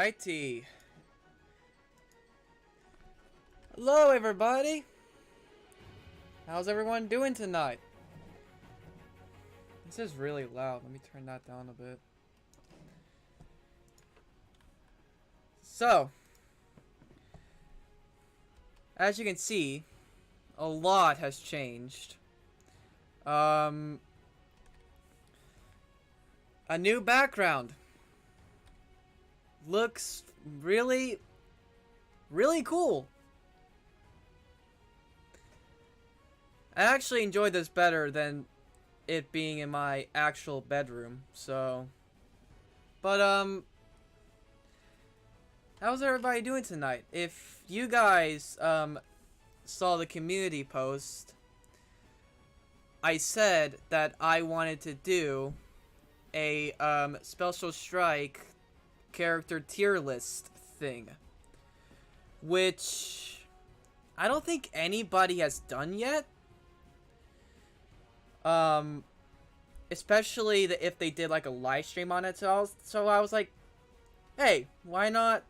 Alrighty. Hello, everybody. How's everyone doing tonight? This is really loud. Let me turn that down a bit. So, as you can see, a lot has changed. A new background. Looks really cool. I actually enjoyed this better than it being in my actual bedroom, so. But, how's everybody doing tonight? If you guys, saw the community post, I said that I wanted to do a, Special Strike character tier list thing. Which I don't think anybody has done yet. Especially if they did like a live stream on it. So I was like, hey, why not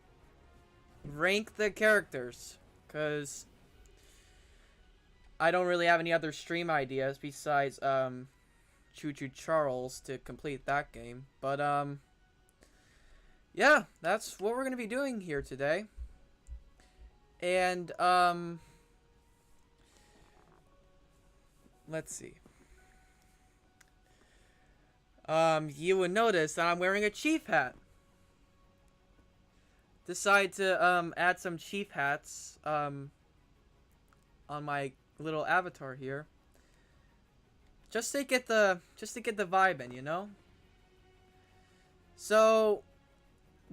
rank the characters? Because I don't really have any other stream ideas besides Choo Choo Charles to complete that game. But yeah, that's what we're gonna be doing here today. And let's see. You would notice that I'm wearing a chief hat. Decide to add some chief hats on my little avatar here. Just to get the vibe in, you know? So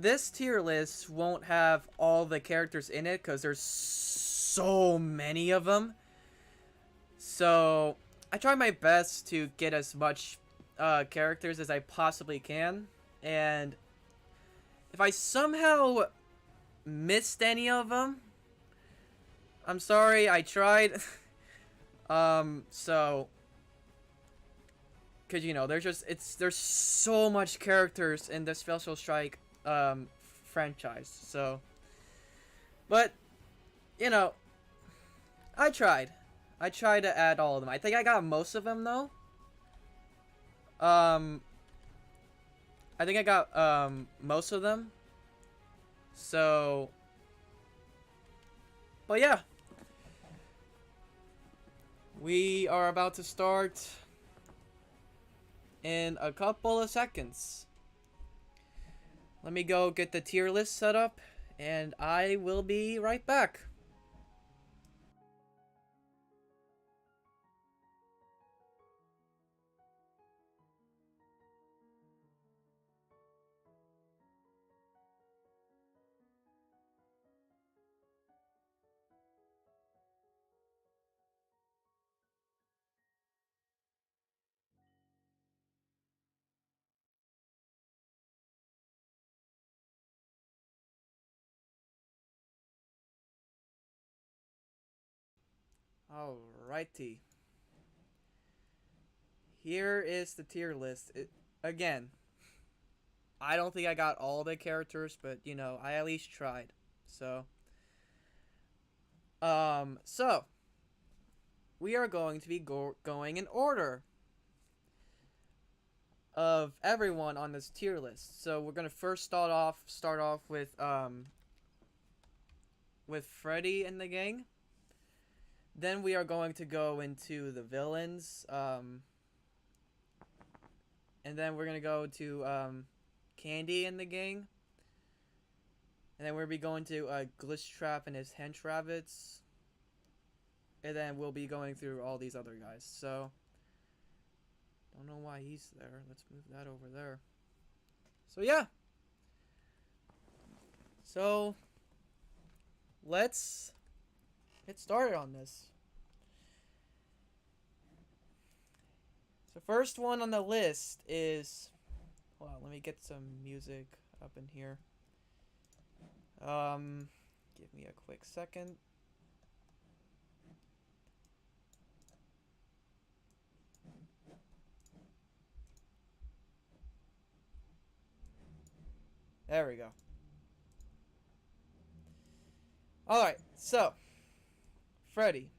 this tier list won't have all the characters in it because there's so many of them. So I try my best to get as much characters as I possibly can, and if I somehow missed any of them, I'm sorry. I tried. So because you know there's so much characters in the Special Strike franchise. So, but you know, I tried to add all of them. I think I got most of them though. I think I got most of them. So, but yeah, we are about to start in a couple of seconds. Let me go get the tier list set up, and I will be right back. Alrighty. Here is the tier list. Again, I don't think I got all the characters, but you know, I at least tried. So, so we are going to be going in order of everyone on this tier list. So we're gonna first start off with Freddy and the gang. Then we are going to go into the villains. And then we're gonna go to Candy and the gang. And then we'll be going to Glitchtrap and his hench rabbits. And then we'll be going through all these other guys. So, don't know why he's there. Let's move that over there. So, yeah. So, let's get started on this. So, first one on the list is... Hold on, let me get some music up in here. Give me a quick second. There we go. Alright, so. Freddy.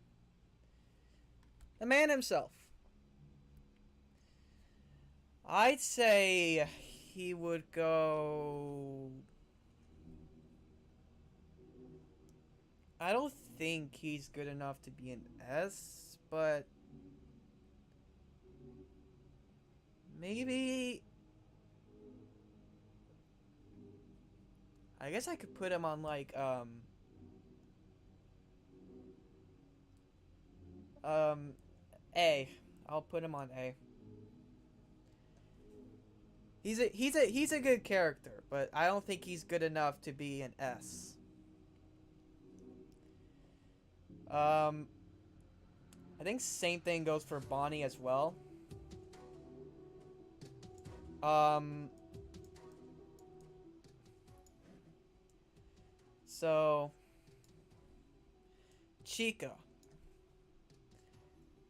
The man himself. I'd say he would go... I don't think he's good enough to be an S, but... maybe... I guess I could put him on, like, A. I'll put him on A. He's a good character, but I don't think he's good enough to be an S. I think same thing goes for Bonnie as well. So Chica.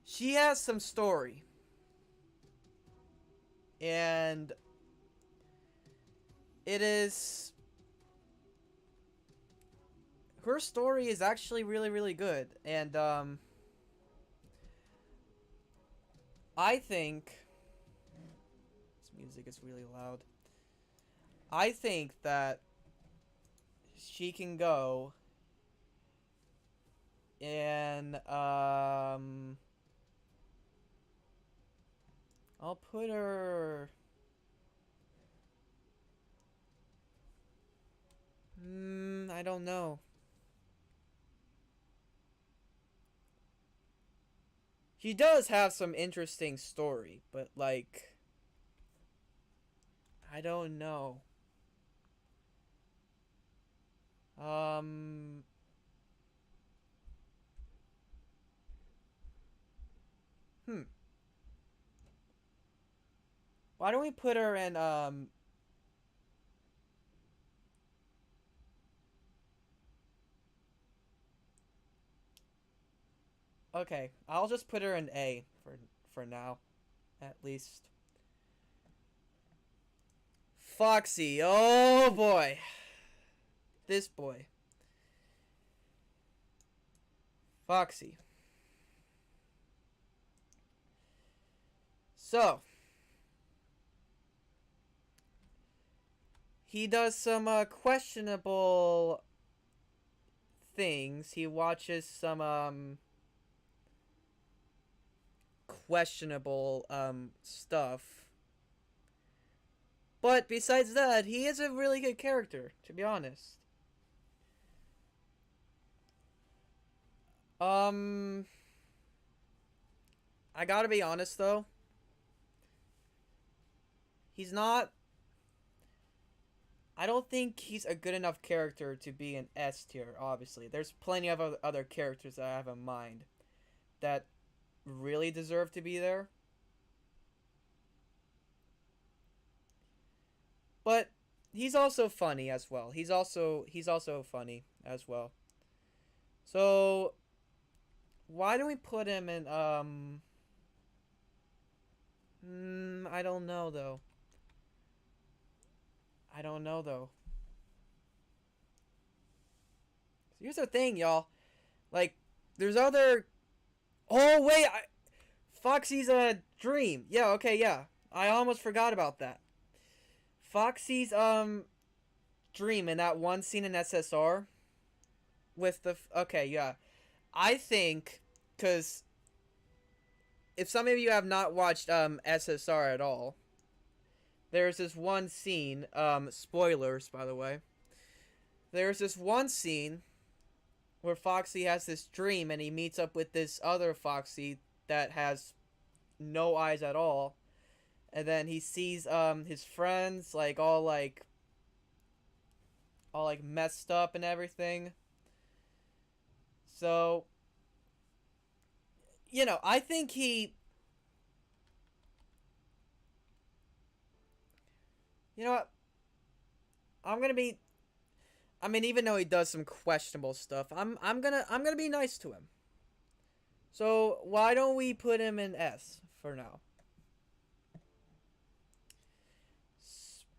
She has some story. And it is... her story is actually really, really good. And, I think... this music is really loud. I think that she can go in, I'll put her... I don't know. She does have some interesting story, but, like... I don't know. Why don't we put her in, okay, I'll just put her in A for now, at least. Foxy, oh boy. This boy. Foxy. So, he does some questionable things. He watches some questionable stuff. But besides that, he is a really good character, to be honest. I gotta be honest though. He's not... I don't think he's a good enough character to be an S tier, obviously. There's plenty of other characters that I have in mind that really deserve to be there. But he's also funny as well. He's also funny as well. So why don't we put him in I don't know though. I don't know though. Here's the thing, y'all. Like, there's other... oh, wait! Foxy's a dream. Yeah, okay, yeah. I almost forgot about that. Foxy's, dream in that one scene in SSR. With the... okay, yeah. I think, because... if some of you have not watched, SSR at all... there's this one scene, spoilers, by the way. There's this one scene where Foxy has this dream and he meets up with this other Foxy that has no eyes at all. And then he sees his friends all messed up and everything. So, you know, I think he... you know what? I'm gonna be... I mean, even though he does some questionable stuff, I'm gonna be nice to him. So why don't we put him in S for now?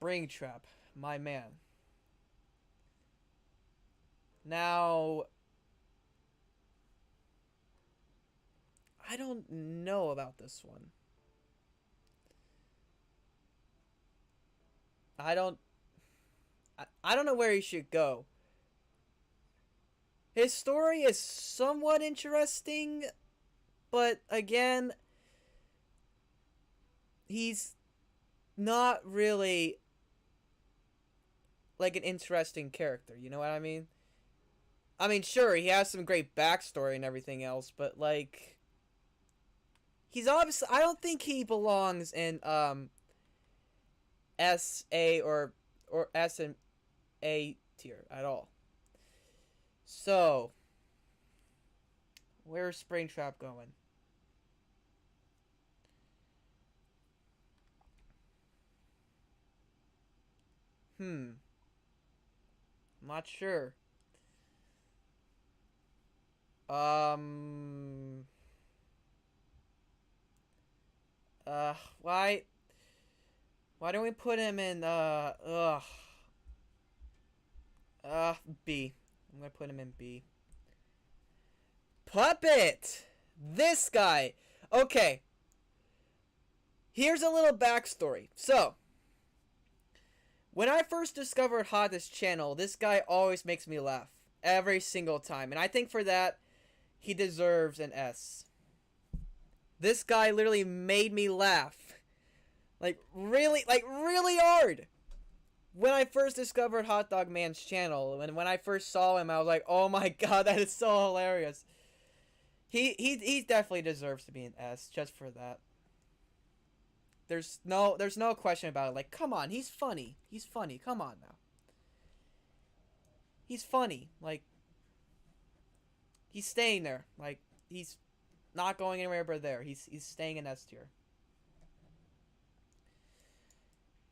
Springtrap, my man. Now, I don't know about this one. I don't I don't know where he should go. His story is somewhat interesting, but again, he's not really like an interesting character, you know what I mean? I mean, sure, he has some great backstory and everything else, but like he's obviously I don't think he belongs in SA or S and A tier at all. So, where's Springtrap going? I'm not sure. Um uh why don't we put him in uh B. I'm gonna put him in B. Puppet! This guy! Okay, here's a little backstory. So, when I first discovered Hada's channel, this guy always makes me laugh. Every single time. And I think for that, he deserves an S. This guy literally made me laugh. Like really hard. When I first discovered Hot Dog Man's channel, and when I first saw him, I was like, oh my god, that is so hilarious. He definitely deserves to be an S just for that. There's no question about it. Like, come on, he's funny. He's funny. Come on now. He's funny. Like, he's staying there. Like, he's not going anywhere but there. He's staying in S tier.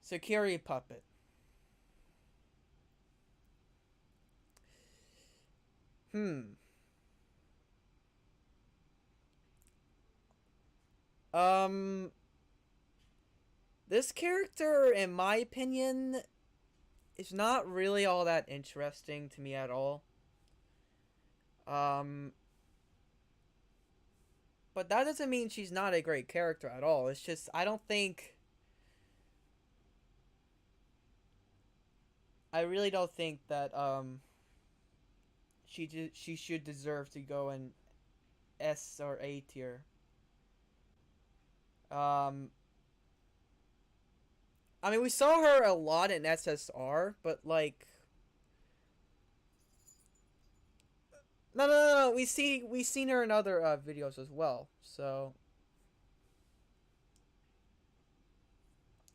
Security puppet. Hmm. Um. This character, in my opinion, is not really all that interesting to me at all. Um. But that doesn't mean she's not a great character at all. It's just I don't think. I really don't think that she should deserve to go in S or A tier. Um, I mean, we saw her a lot in SSR, but like, no. We seen her in other videos as well. So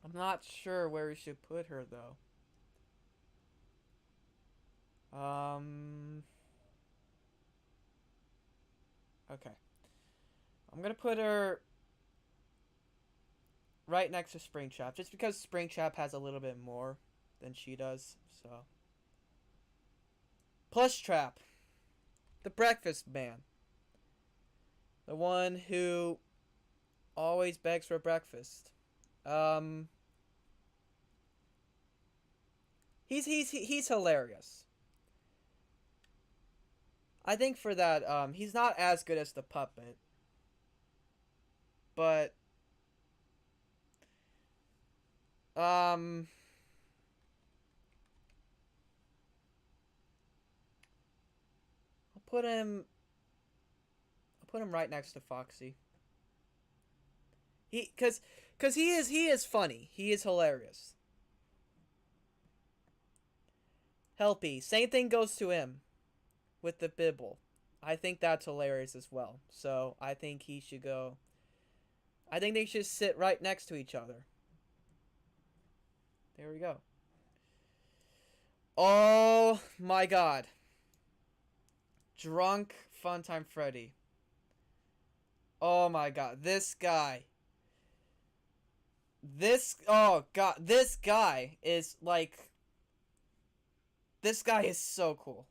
I'm not sure where we should put her though. Um, okay, I'm gonna put her right next to Springtrap, just because Springtrap has a little bit more than she does. So Plushtrap, the breakfast man, the one who always begs for breakfast. Um, he's hilarious. I think for that, he's not as good as the puppet, but um, I'll put him. I'll put him right next to Foxy. Cause he is funny. He is hilarious. Helpy, same thing goes to him with the Bibble. I think that's hilarious as well. So I think he should go. I think they should sit right next to each other. There we go. Oh my god. Drunk Funtime Freddy. Oh my god. This guy. Oh god. This guy is like. This guy is so cool.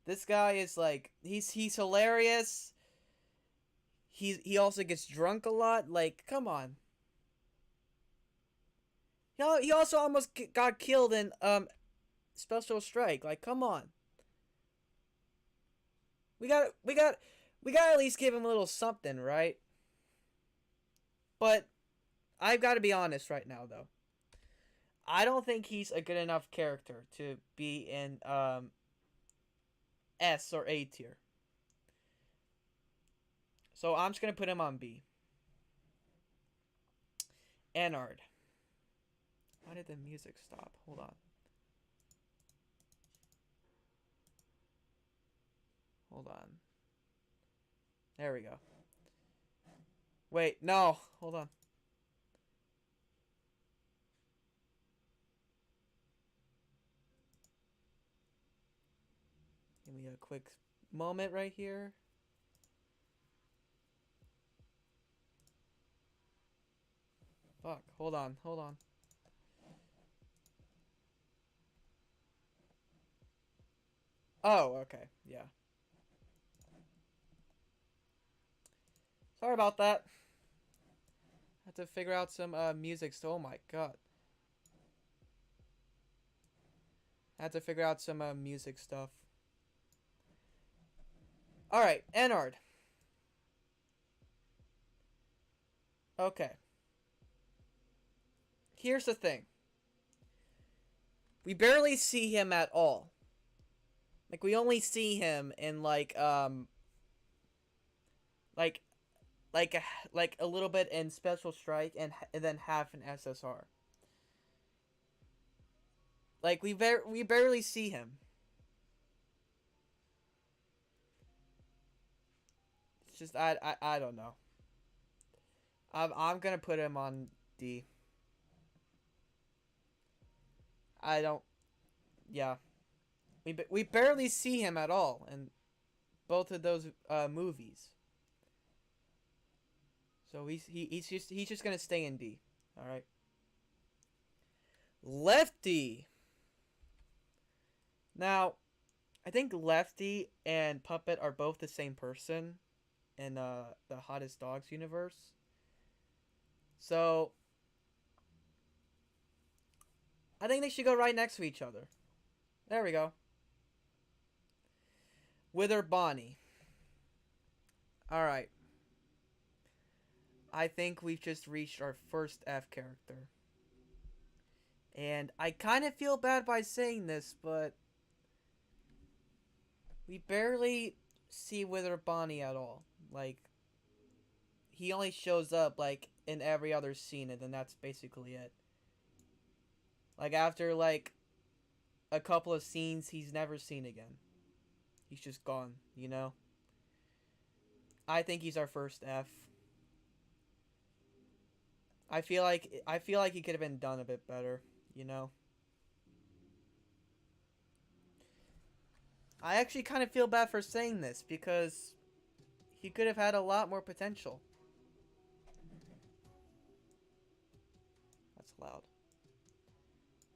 This guy is like. He's hilarious. He also gets drunk a lot. Like, come on. He also almost got killed in Special Strike. Like, come on. We got to at least give him a little something, right? But I've got to be honest right now, though. I don't think he's a good enough character to be in S or A tier. So I'm just gonna put him on B. Ennard. Why did the music stop? Hold on. Hold on. There we go. Wait, no. Hold on. Give me a quick moment right here. Fuck. Hold on. Hold on. Oh, okay. Yeah. Sorry about that. I have to figure out some music. So, oh my god. I have to figure out some music stuff. Alright, Ennard. Okay. Here's the thing. We barely see him at all. Like, we only see him in, like a little bit in Special Strike and then half in SSR. Like, we barely see him. It's just, I don't know. I'm gonna put him on D. I don't, yeah. We barely see him at all in both of those movies. So he's just gonna stay in D. All right. Lefty. Now, I think Lefty and Puppet are both the same person in the Hottest Dogs universe. So I think they should go right next to each other. There we go. Wither Bonnie. Alright. I think we've just reached our first F character. And I kind of feel bad by saying this, but we barely see Wither Bonnie at all. Like, he only shows up, like, in every other scene, and then that's basically it. Like, after, like, a couple of scenes, he's never seen again. He's just gone, you know? I think he's our first F. I feel like he could have been done a bit better, you know? I actually kind of feel bad for saying this, because he could have had a lot more potential. That's loud.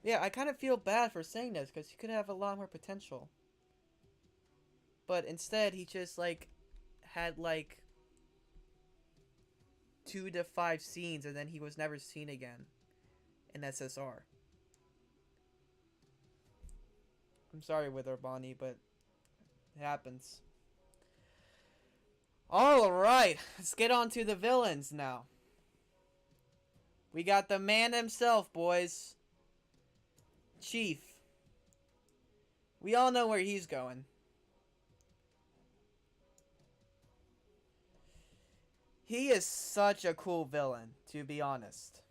Yeah, I kind of feel bad for saying this, because he could have a lot more potential. But instead, he just, like, had, like, 2 to 5 scenes, and then he was never seen again in SSR. I'm sorry, Wither Bonnie, but it happens. Alright, let's get on to the villains now. We got the man himself, boys. Chief. We all know where he's going. He is such a cool villain, to be honest.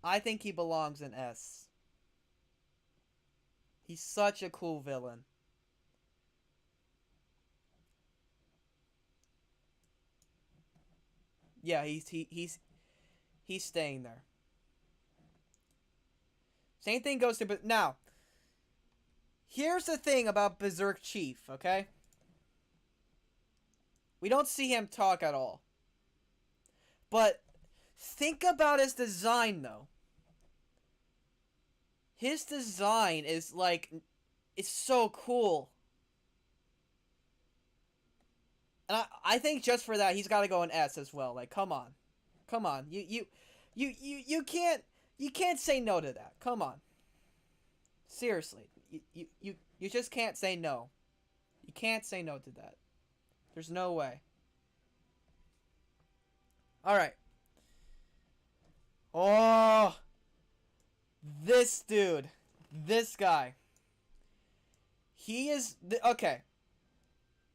I think he belongs in S. He's such a cool villain. Yeah, he's staying there. Same thing goes to, but now, here's the thing about Berserk Chief, okay? We don't see him talk at all. But think about his design, though. His design is like, it's so cool. And I think just for that, he's got to go in S as well. Like, come on. Come on. You can't say no to that. Come on. Seriously, you just can't say no. You can't say no to that. There's no way. All right. Oh, this dude, this guy. He is okay.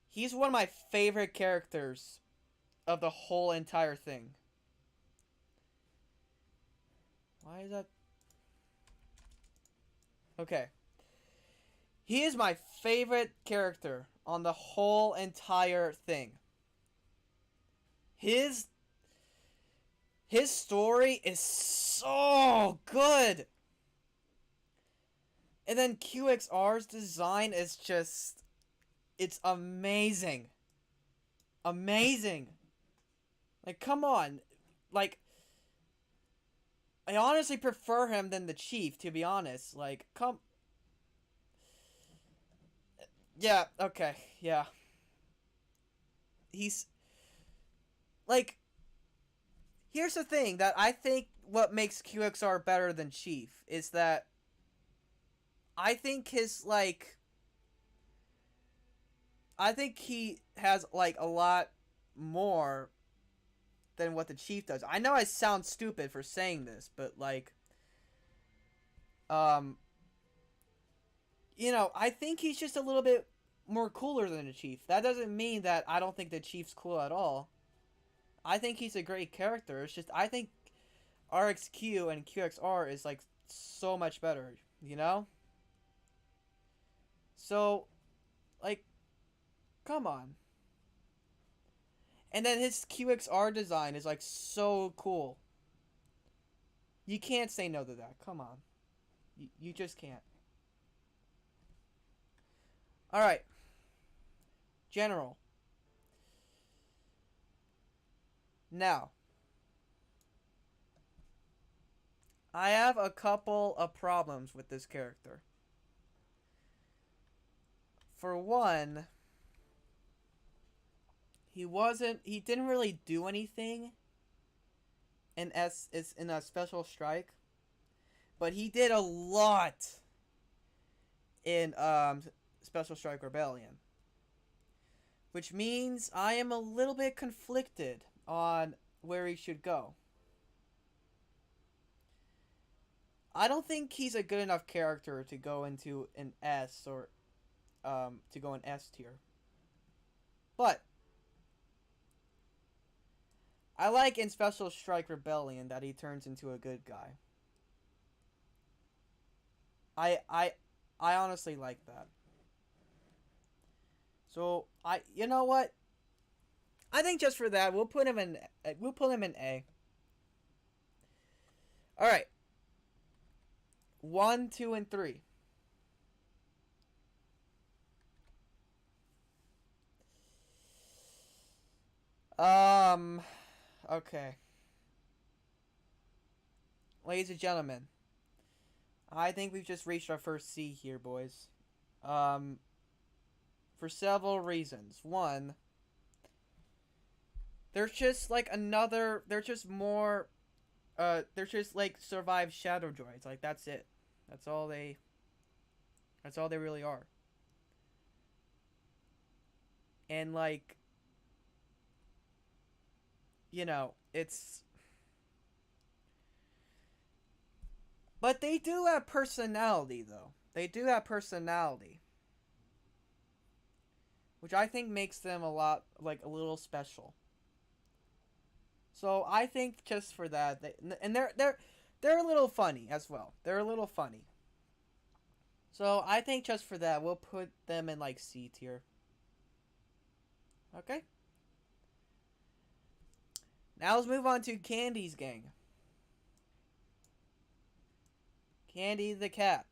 He's one of my favorite characters of the whole entire thing. Why is that? Okay. He is my favorite character on the whole entire thing. His his story is so good. And then QXR's design is just it's amazing. Amazing. Like come on. Like I honestly prefer him than the Chief, to be honest. Like come yeah, okay. Yeah. He's like here's the thing that I think what makes QXR better than Chief is that I think his like I think he has like a lot more than what the Chief does. I know I sound stupid for saying this, but like um I think he's just a little bit more cooler than the Chief. That doesn't mean that I don't think the Chief's cool at all. I think he's a great character. It's just I think RXQ and QXR is like so much better, you know? So like come on. And then his QXR design is like so cool. You can't say no to that. Come on. You just can't. Alright. General. Now. I have a couple of problems with this character. For one, he didn't really do anything in a special strike, but he did a lot in Special Strike Rebellion, which means I am a little bit conflicted on where he should go. I don't think he's a good enough character to go into an S or to go in S tier. But I like in Special Strike Rebellion that he turns into a good guy. I I I honestly like that. So you know what? I think just for that we'll put him in A. All right. 1, 2, and 3. Um okay. Ladies and gentlemen, I think we've just reached our first C here, boys. Um for several reasons. One, there's just like another there's just more there's just like survived shadow droids. Like that's it. That's all they really are. And like it's but they do have personality though. They do have personality, which I think makes them a lot like a little special. So I think just for that, and they're a little funny as well. They're a little funny. So I think just for that, we'll put them in like C tier. Okay. Now let's move on to Candy's gang. Candy the cat.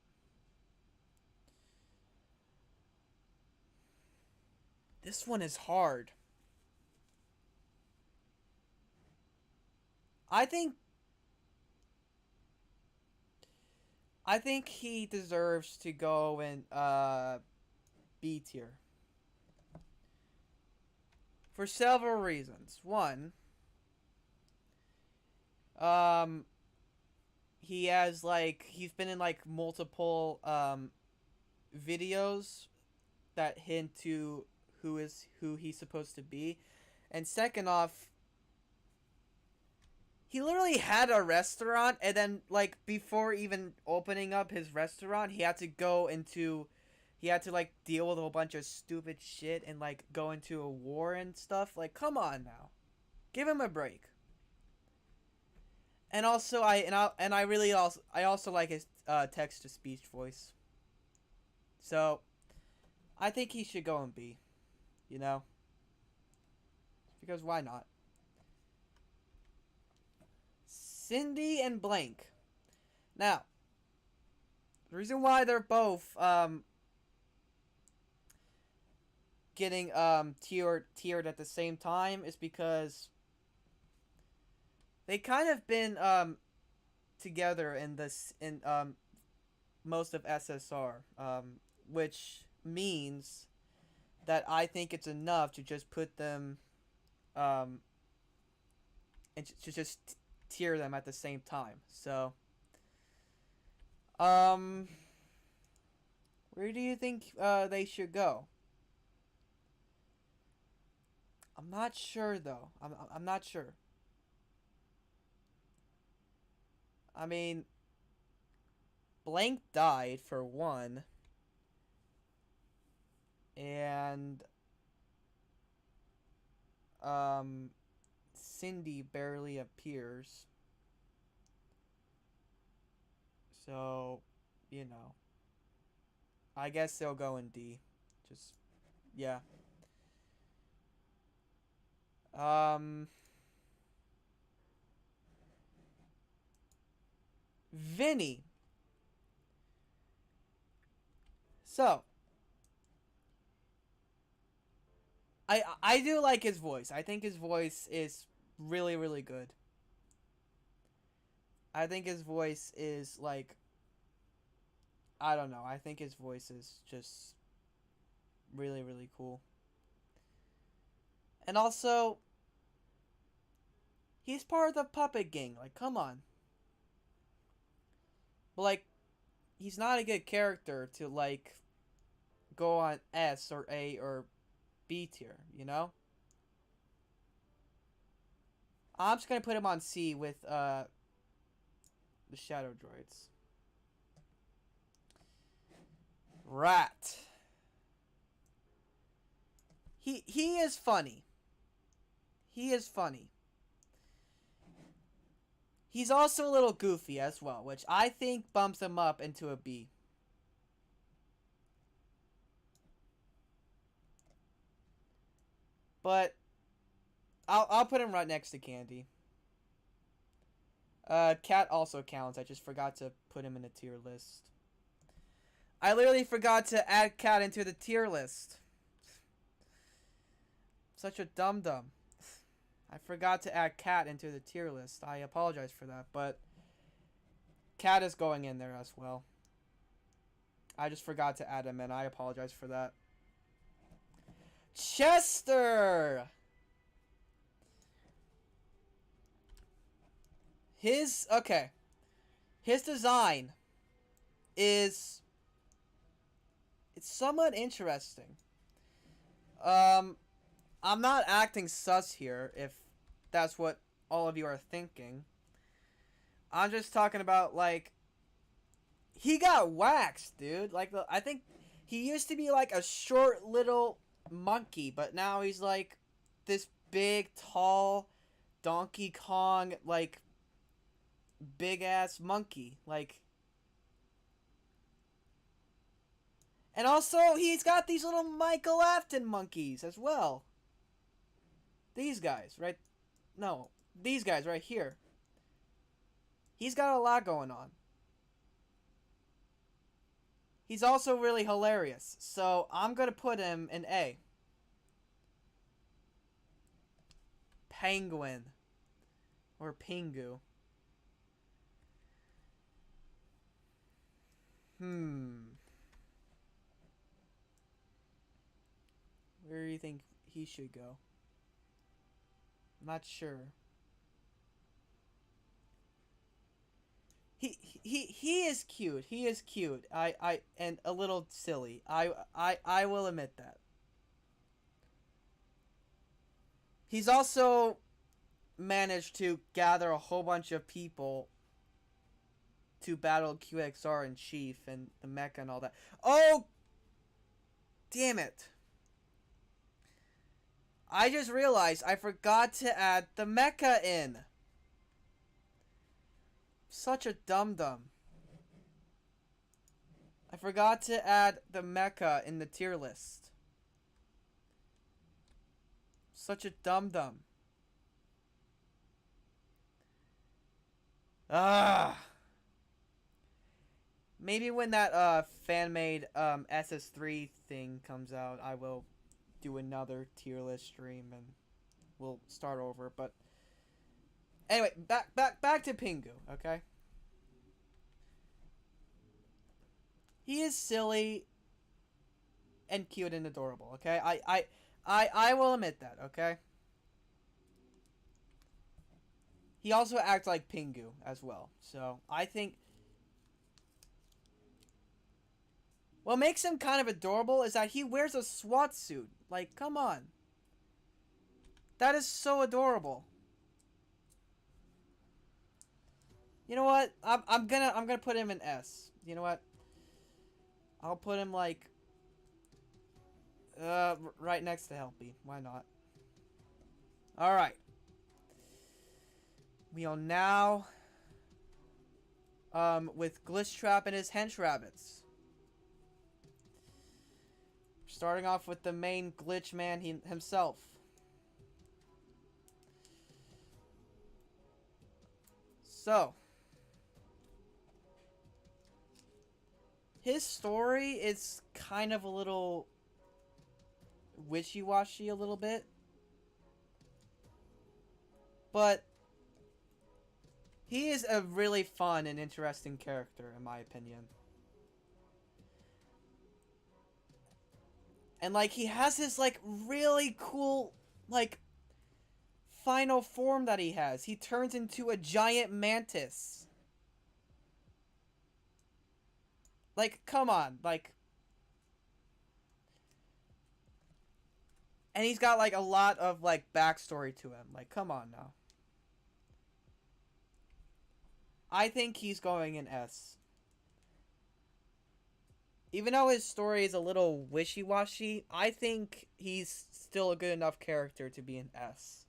This one is hard. I think I think he deserves to go in B tier. For several reasons. One, um he has like he's been in like multiple videos that hint to who he's supposed to be. And second off, he literally had a restaurant, and then like before even opening up his restaurant, he had to like deal with a whole bunch of stupid shit and like go into a war and stuff. Like, come on now, give him a break. And also, I also like his text to speech voice. So I think he should go and B. You know, because why not? Cindy and Blank. Now, the reason why they're both getting tiered at the same time is because they kind of been together in most of SSR, which means that I think it's enough to just put them and to just tier them at the same time. So where do you think they should go? I'm not sure though. I'm not sure. I mean, Blank died for one, and Cindy barely appears. So, you know, I guess they'll go in D. Just yeah. Um, Vinny. So, I do like his voice. I think his voice is really really good. I think his voice is like I don't know. I think his voice is just really really cool. And also, he's part of the puppet gang. Like, come on. But like, he's not a good character to like go on S or A or B tier. You know. I'm just gonna put him on C with the Shadow Droids. Rat. He is funny. He is funny. He's also a little goofy as well, which I think bumps him up into a B. But I'll put him right next to Candy. Cat also counts. I just forgot to put him in a tier list. I literally forgot to add Cat into the tier list. Such a dum-dum. I forgot to add Cat into the tier list. I apologize for that, but Cat is going in there as well. I just forgot to add him in. I apologize for that. Chester! Okay. His design is... It's somewhat interesting. I'm not acting sus here, if that's what all of you are thinking. I'm just talking about, like... He got waxed, dude. Like, I think he used to be, like, a short little monkey, but now he's, like, this big, tall, Donkey Kong, like, big-ass monkey. Like... And also, he's got these little Michael Afton monkeys as well. These guys, right? No, these guys right here. He's got a lot going on. He's also really hilarious, so I'm gonna put him in A. Penguin. Or Pingu. Where do you think he should go? I'm not sure. He is cute. He is cute. And a little silly. I will admit that. He's also managed to gather a whole bunch of people to battle QXR in chief and the mecha and all that. Oh, damn it. I just realized I forgot to add the mecha in. Such a dum-dum. I forgot to add the mecha in the tier list. Such a dum-dum. Ah. Maybe when that fan-made SS3 thing comes out, I will do another tier list stream and we'll start over. But anyway, back to Pingu, okay? He is silly and cute and adorable, okay? I will admit that, okay? He also acts like Pingu as well. So, I think what makes him kind of adorable is that he wears a SWAT suit. Like, come on. That is so adorable. You know what? I'm gonna put him in S. You know what? I'll put him like right next to Helpy. Why not? All right. We are now with Glitchtrap and his hench rabbits. Starting off with the main glitch man himself. So, his story is kind of a little wishy-washy a little bit. But he is a really fun and interesting character, in my opinion. And, like, he has this, like, really cool, like, final form that he has. He turns into a giant mantis. Like, come on. Like, and he's got, like, a lot of, like, backstory to him. Like, come on now. I think he's going in S. Even though his story is a little wishy-washy, I think he's still a good enough character to be an S.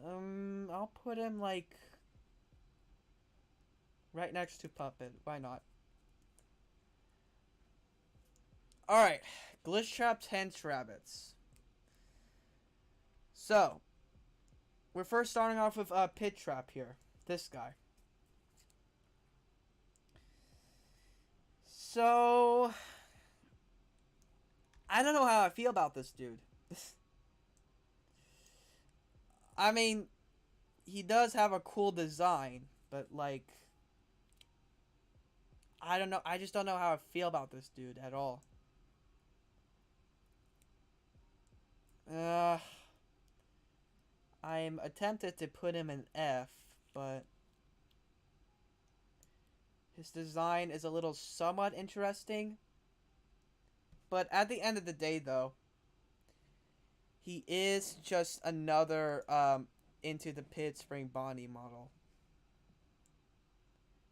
I'll put him, like, right next to Puppet. Why not? Alright. Glitchtrap's hench rabbits. So, we're first starting off with Pit Trap here. This guy. So, I don't know how I feel about this dude. I mean, he does have a cool design, but like, I don't know. I just don't know how I feel about this dude at all. I'm tempted to put him in F, but his design is a little somewhat interesting. But at the end of the day, though, he is just another Into the Pit Spring Bonnie model.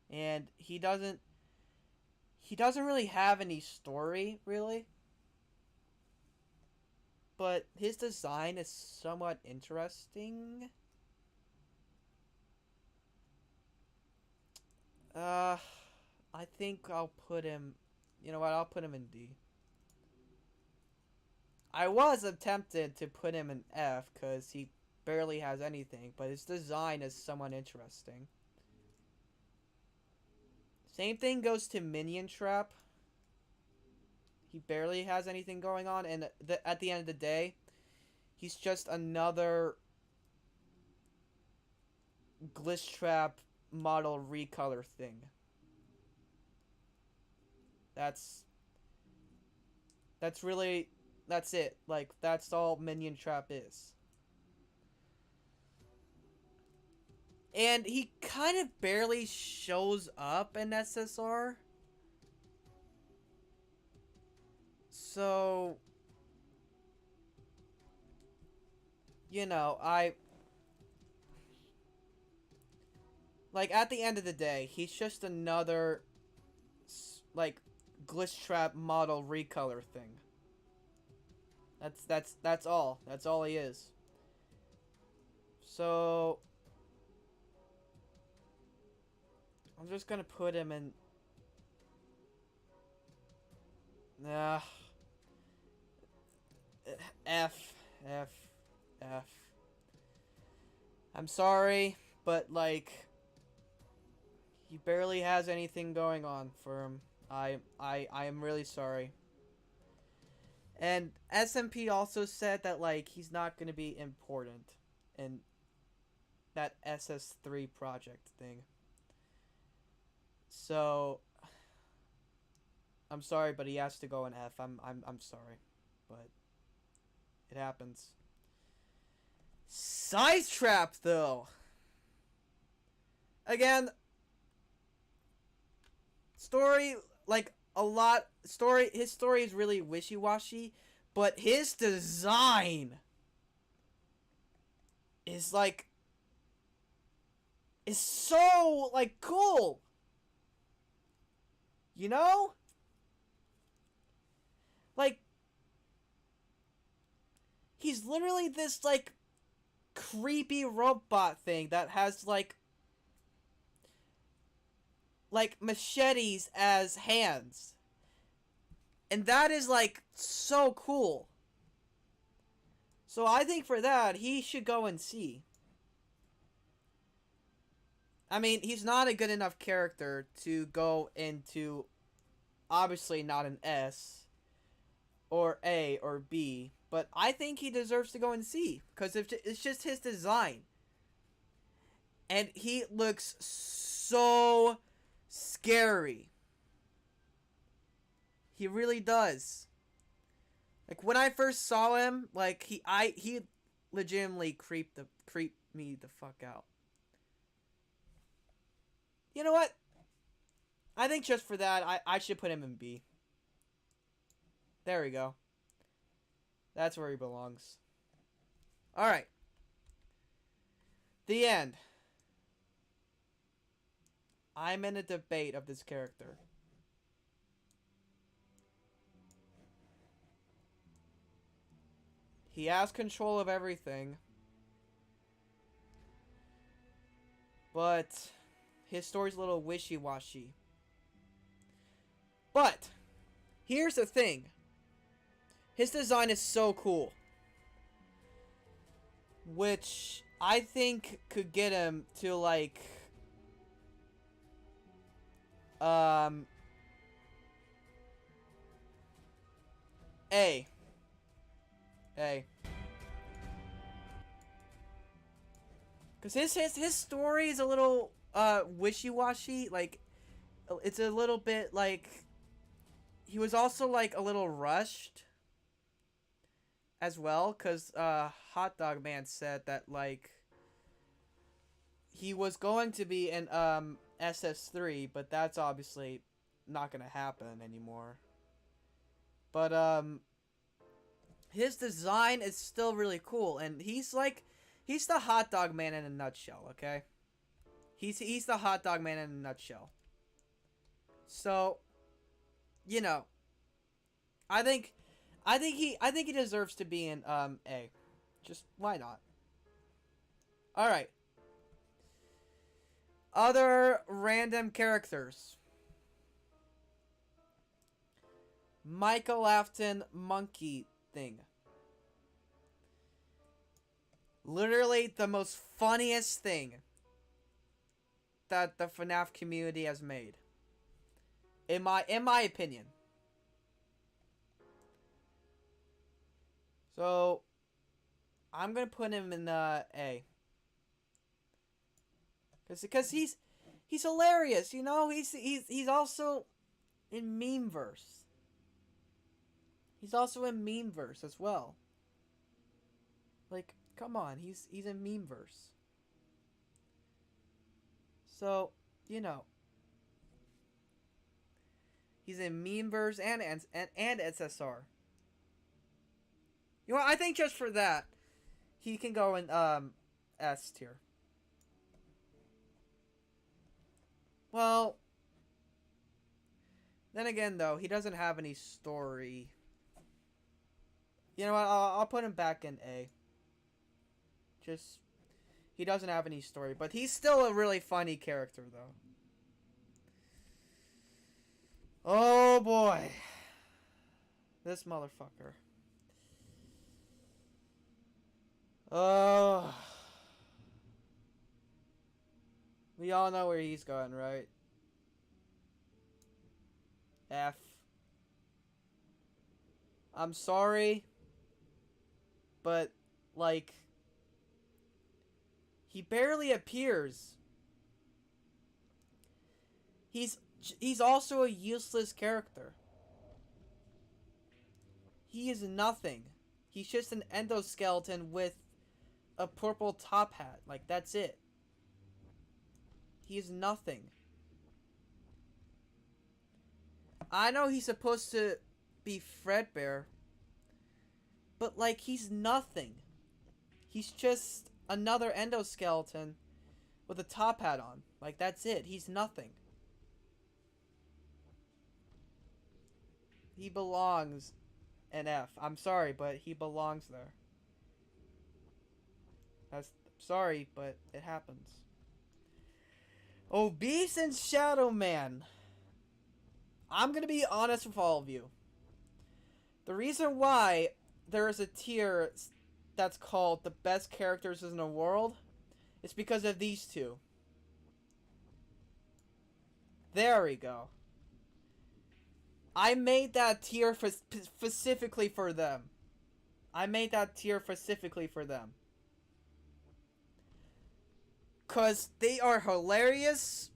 And he doesn't really have any story, really. But his design is somewhat interesting. I think I'll put him... You know what? I'll put him in D. I was tempted to put him in F because he barely has anything, but his design is somewhat interesting. Same thing goes to Minion Trap. He barely has anything going on, and at the end of the day, he's just another Glitchtrap model recolor thing. That's really... That's it. Like, that's all Minion Trap is. And he kind of barely shows up in SSR. So, you know, like, at the end of the day, he's just another, like, glitch trap model recolor thing. That's all. That's all he is. So, I'm just gonna put him in... Nah. F. F. F. I'm sorry, but, like, he barely has anything going on for him. I am really sorry. And SMP also said that, like, he's not gonna be important in that SS3 project thing. So, I'm sorry, but he has to go in F. I'm sorry, but it happens. Size Trap, though. Again, story, like, a lot, his story is really wishy-washy, but his design is, like, is so, like, cool. You know? Like, he's literally this, like, creepy robot thing that has, like, machetes as hands. And that is, like, so cool. So I think for that, he should go and see. I mean, he's not a good enough character to go into, obviously not an S, or A, or B, but I think he deserves to go and C, because it's just his design. And he looks so scary. He really does. Like, when I first saw him, like, he legitimately creeped me the fuck out. You know what? I think just for that, I should put him in B. There we go. That's where he belongs. Alright. The end. I'm in a debate of this character. He has control of everything. But his story's a little wishy-washy. But here's the thing. His design is so cool. Which I think could get him to, like, A. A. Because his story is a little, wishy-washy. Like, it's a little bit, like, he was also, like, a little rushed as well. Because, Hot Dog Man said that, like, he was going to be in, SS3, but that's obviously not gonna happen anymore. But, his design is still really cool, and he's the Hot Dog Man in a nutshell, okay? He's the Hot Dog Man in a nutshell. So, you know, I think he deserves to be in A. Just why not? All right. Other random characters. Michael Afton monkey thing. Literally the most funniest thing that the FNAF community has made. In my opinion. So I'm gonna put him in A. Because he's hilarious, you know? He's also in Memeverse. He's also in Memeverse as well. Like, come on, he's in Memeverse. So, you know, he's in Memeverse and SSR. You know what? I think just for that, he can go in S tier. Well, then again, though, he doesn't have any story. You know what? I'll put him back in A. Just, he doesn't have any story, but he's still a really funny character, though. Oh boy, this motherfucker. Oh, we all know where he's going, right? F. I'm sorry, but, like, he barely appears. He's also a useless character. He is nothing. He's just an endoskeleton with a purple top hat. Like, that's it. He is nothing. I know he's supposed to be Fredbear, but, like, he's nothing. He's just another endoskeleton with a top hat on. Like, that's it. He's nothing. He belongs in F. I'm sorry, but he belongs there. That's sorry, but it happens. Obese and Shadow Man. I'm gonna be honest with all of you. The reason why there is a tier that's called the best characters in the world is because of these two. There we go. I made that tier specifically for them. I made that tier specifically for them. Because they are hilarious.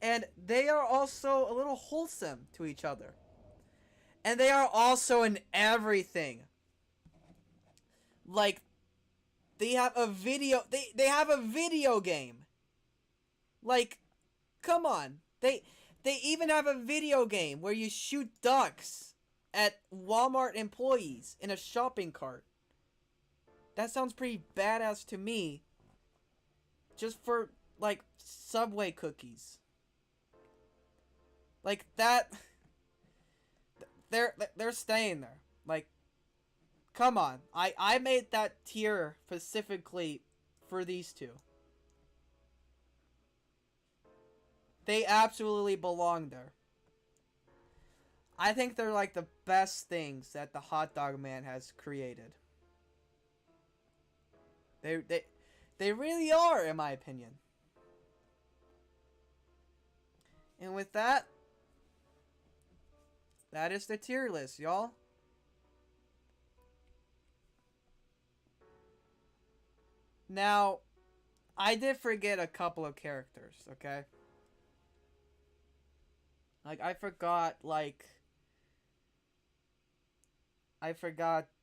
And they are also a little wholesome to each other. And they are also in everything. Like, they have a video. They have a video game. Like, come on. They even have a video game where you shoot ducks at Walmart employees in a shopping cart. That sounds pretty badass to me. Just for, like, Subway cookies. Like, that... They're staying there. Like, come on. I made that tier specifically for these two. They absolutely belong there. I think they're like the best things that the Hot Dog Man has created. They really are, in my opinion. And with that, that is the tier list, y'all. Now, I did forget a couple of characters, okay? Like, I forgot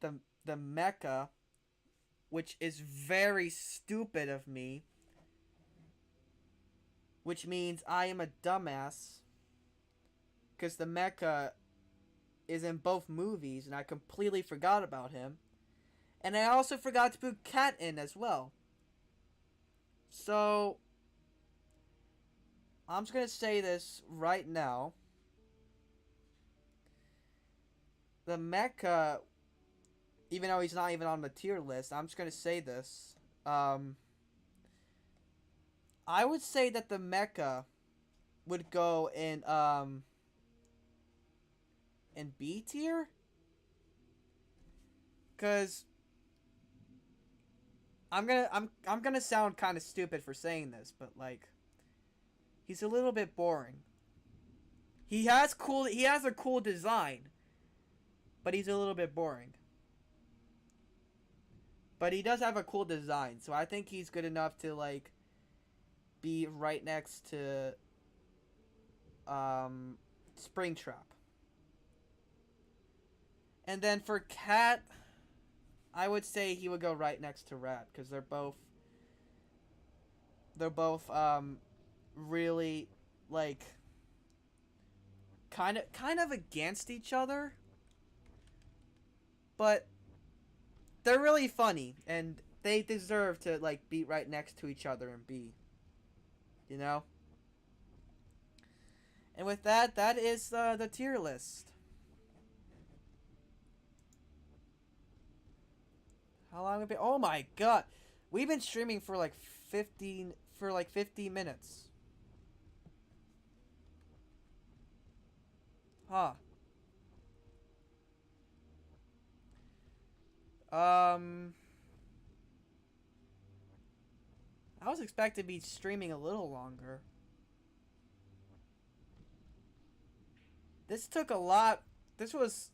the mecha, which is very stupid of me. Which means I am a dumbass. Because the mecha is in both movies, and I completely forgot about him. And I also forgot to put Cat in as well. So, I'm just gonna say this right now. The mecha, even though he's not even on the tier list, I'm just gonna say this. I would say that the mecha would go in B tier, cause I'm gonna sound kind of stupid for saying this, but like, he's a little bit boring. He has a cool design, but he's a little bit boring. But he does have a cool design, so I think he's good enough to like be right next to Springtrap. And then for Cat, I would say he would go right next to Rat, because they're both they're both really like kind of against each other, but they're really funny and they deserve to like be right next to each other and be, you know. And with that, that is the tier list. How long have we been? Oh my god, we've been streaming for like 50 minutes. Huh. Um, I was expecting to be streaming a little longer. This took a lot. This was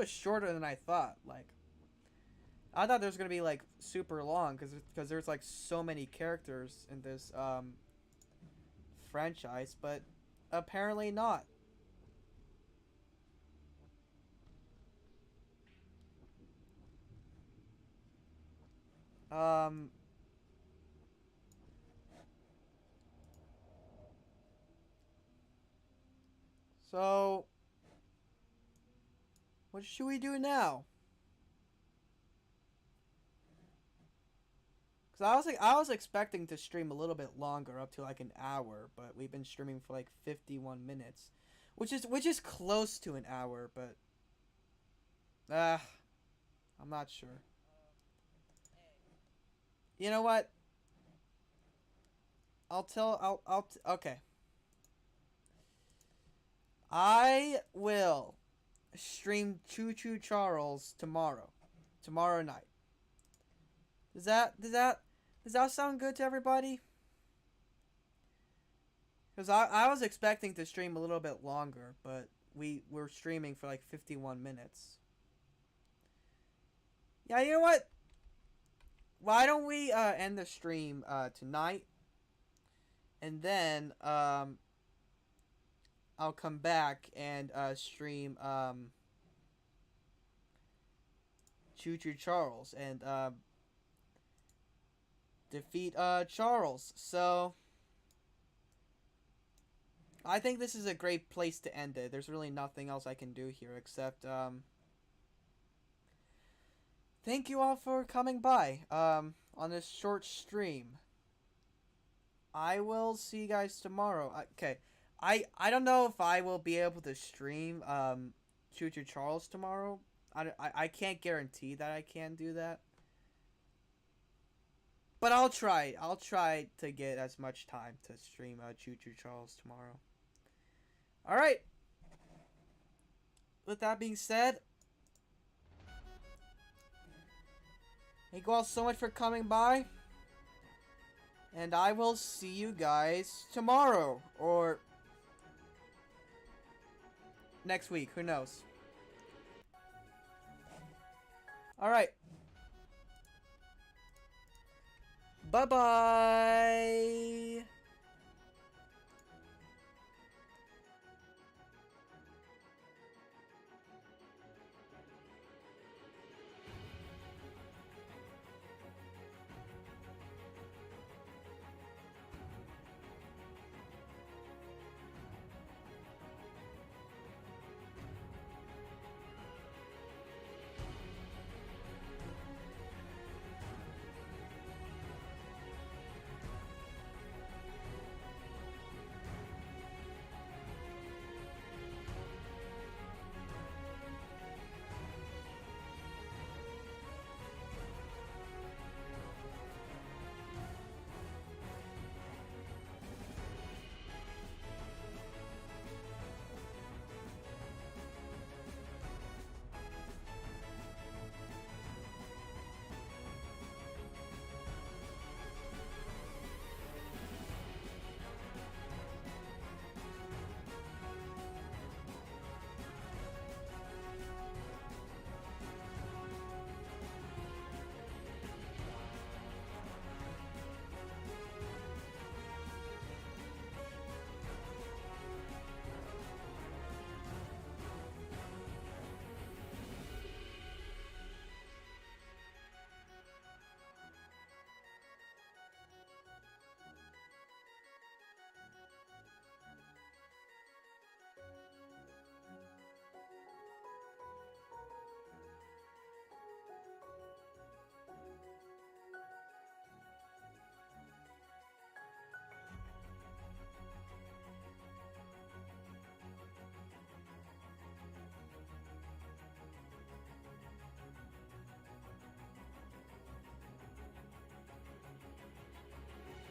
shorter than I thought. Like, I thought there was gonna be like super long because there's like so many characters in this franchise, but apparently not. Um, so what should we do now? Cause I was expecting to stream a little bit longer, up to like an hour, but we've been streaming for like 51 minutes, which is close to an hour, but I'm not sure. You know what? Okay. I will stream Choo Choo Charles tomorrow night. Does that sound good to everybody? Because I was expecting to stream a little bit longer, but we were streaming for like 51 minutes. Yeah, you know what? Why don't we end the stream tonight, and then I'll come back and stream Choo Choo Charles and defeat Charles. So I think this is a great place to end it. There's really nothing else I can do here except thank you all for coming by on this short stream. I will see you guys tomorrow. Okay. I don't know if I will be able to stream Choo Choo Charles tomorrow. I can't guarantee that I can do that. But I'll try. I'll try to get as much time to stream Choo Choo Charles tomorrow. Alright. With that being said, thank you all so much for coming by. And I will see you guys tomorrow. Or next week. Who knows? Alright. Bye-bye.